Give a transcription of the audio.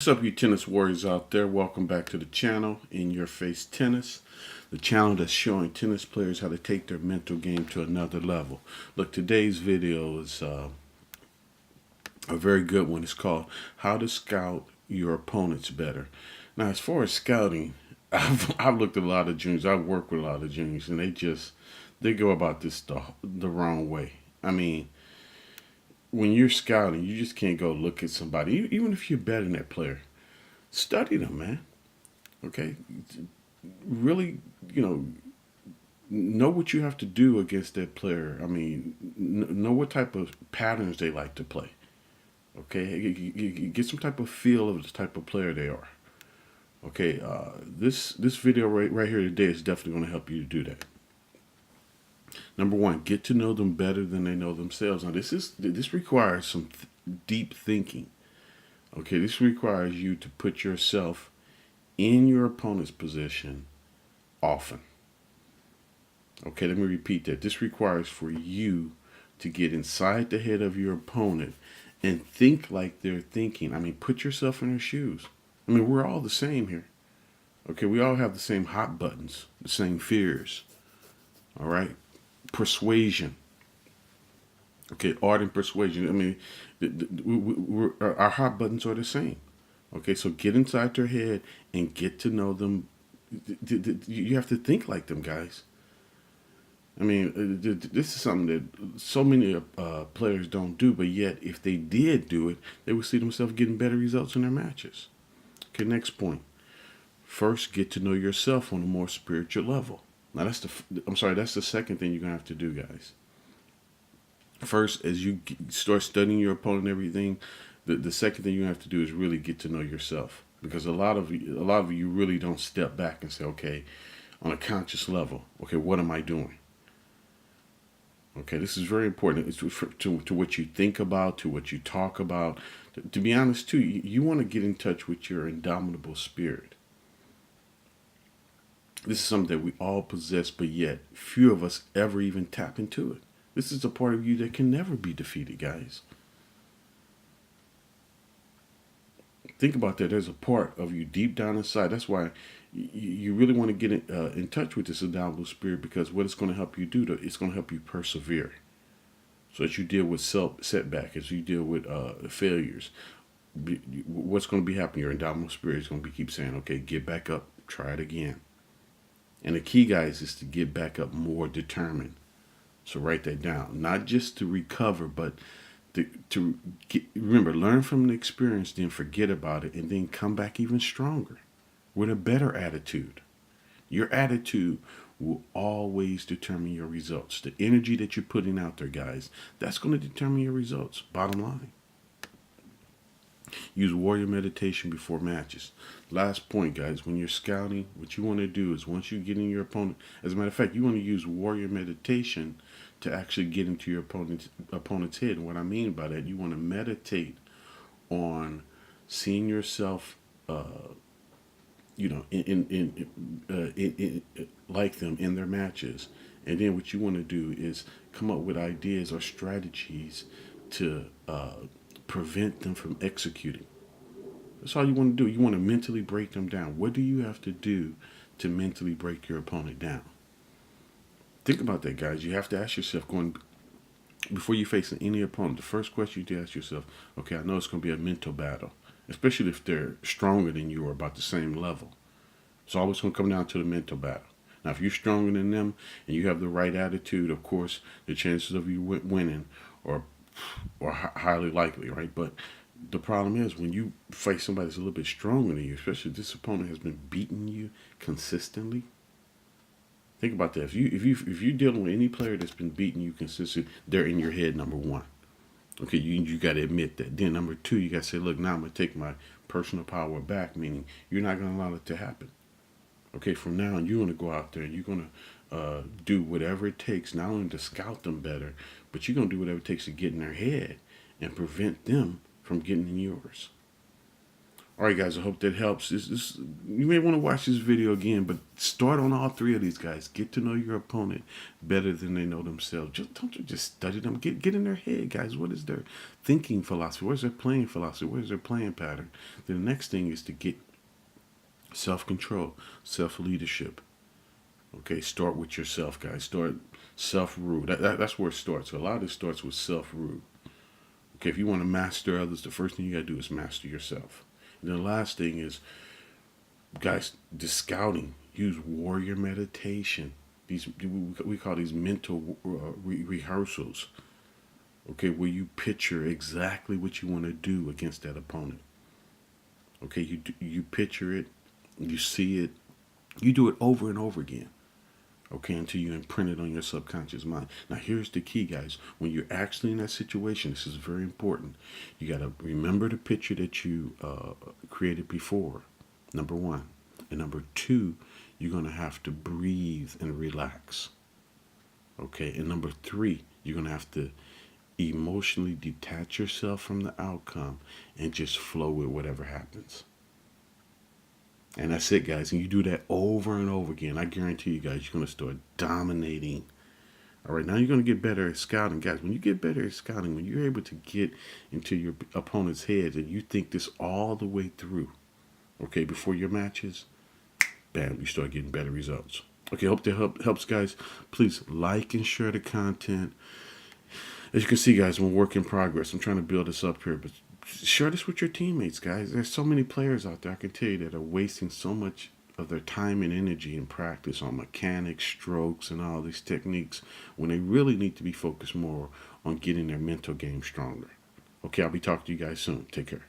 What's up, you tennis warriors out there? Welcome back to the channel, In Your Face Tennis, the channel that's showing tennis players how to take their mental game to another level. Look, today's video is a very good one. It's called How to Scout Your Opponents Better. Now, as far as scouting, I've looked at a lot of juniors. I've worked with a lot of juniors, and they go about this the wrong way. I mean, when you're scouting, you just can't go look at somebody, even if you're better than that player. Study them, man. Okay, really, know what you have to do against that player. I mean, know what type of patterns they like to play. Okay, get some type of feel of the type of player they are. Okay, this video right here today is definitely going to help you to do that. Number one, get to know them better than they know themselves. Now, this requires some deep thinking. Okay, this requires you to put yourself in your opponent's position often. Okay, let me repeat that. This requires for you to get inside the head of your opponent and think like they're thinking. I mean, put yourself in their shoes. I mean, we're all the same here. Okay, we all have the same hot buttons, the same fears. All right, persuasion. Okay, art and persuasion. I mean, our hot buttons are the same. Okay, so get inside their head and get to know them. You have to think like them, guys. I mean, this is something that so many players don't do, but yet if they did do it, they would see themselves getting better results in their matches. Okay, next point. First, get to know yourself on a more spiritual level. Now, that's the second thing you're going to have to do, guys. First, as you start studying your opponent and everything, the second thing you have to do is really get to know yourself, because a lot of you really don't step back and say, okay, on a conscious level, okay, what am I doing? Okay, this is very important. It's to what you think about, to what you talk about. To be honest, too, you want to get in touch with your indomitable spirit. This is something that we all possess, but yet few of us ever even tap into it. This is a part of you that can never be defeated, guys. Think about that. There's a part of you deep down inside. That's why you really want to get in touch with this indomitable spirit, because what it's going to help you do, it's going to help you persevere, so that you deal with setback, as you deal with failures. What's going to be happening? Your indomitable spirit is going to keep saying, okay, get back up, try it again. And the key, guys, is to get back up more determined. So write that down. Not just to recover, but remember, learn from the experience, then forget about it, and then come back even stronger with a better attitude. Your attitude will always determine your results. The energy that you're putting out there, guys, that's going to determine your results. Bottom line. Use warrior meditation before matches. Last point, guys, when you're scouting, what you want to do is, once you get in your opponent, as a matter of fact, you want to use warrior meditation to actually get into your opponent's head. And what I mean by that, you want to meditate on seeing yourself, like them in their matches. And then what you want to do is come up with ideas or strategies to prevent them from executing. That's all you want to do. You want to mentally break them down. What do you have to do to mentally break your opponent down? Think about that, guys. You have to ask yourself, before you face any opponent, the first question you have to ask yourself, okay, I know it's going to be a mental battle, especially if they're stronger than you or about the same level. It's always going to come down to the mental battle. Now, if you're stronger than them and you have the right attitude, of course, the chances of you winning are highly likely, right? But the problem is, when you face somebody that's a little bit stronger than you, especially if this opponent has been beating you consistently. Think about that. If you're dealing with any player that's been beating you consistently, they're in your head. Number one, okay, you got to admit that. Then number two, you got to say, look, now I'm gonna take my personal power back. Meaning, you're not gonna allow it to happen. Okay, from now on, you're gonna go out there and you're gonna do whatever it takes, not only to scout them better, but you're gonna do whatever it takes to get in their head and prevent them from getting in yours. All right, guys. I hope that helps. You may want to watch this video again, but start on all three of these guys. Get to know your opponent better than they know themselves. Just study them. Get in their head, guys. What is their thinking philosophy? Where's their playing philosophy? Where's their playing pattern? Then the next thing is to get self-control, self-leadership. Okay, start with yourself, guys. Start self-rule. That's where it starts. So a lot of it starts with self-rule. Okay, if you want to master others, the first thing you got to do is master yourself. And then the last thing is, guys, the scouting. Use warrior meditation. These we call these mental rehearsals. Okay, where you picture exactly what you want to do against that opponent. Okay, you picture it, you see it, you do it over and over again. Okay, until you imprint it on your subconscious mind. Now, here's the key, guys. When you're actually in that situation, this is very important. You got to remember the picture that you created before, number one. And number two, you're going to have to breathe and relax. Okay, and number three, you're going to have to emotionally detach yourself from the outcome and just flow with whatever happens. And that's it, guys. And you do that over and over again. I guarantee you guys, you're going to start dominating. All right, now you're going to get better at scouting. Guys, when you get better at scouting, when you're able to get into your opponent's heads and you think this all the way through, okay, before your matches, bam, you start getting better results. Okay, hope that helps, guys. Please like and share the content. As you can see, guys, I'm a work in progress. I'm trying to build this up here, but share this with your teammates, guys. There's so many players out there, I can tell you, that are wasting so much of their time and energy in practice on mechanics, strokes, and all these techniques when they really need to be focused more on getting their mental game stronger. Okay, I'll be talking to you guys soon. Take care.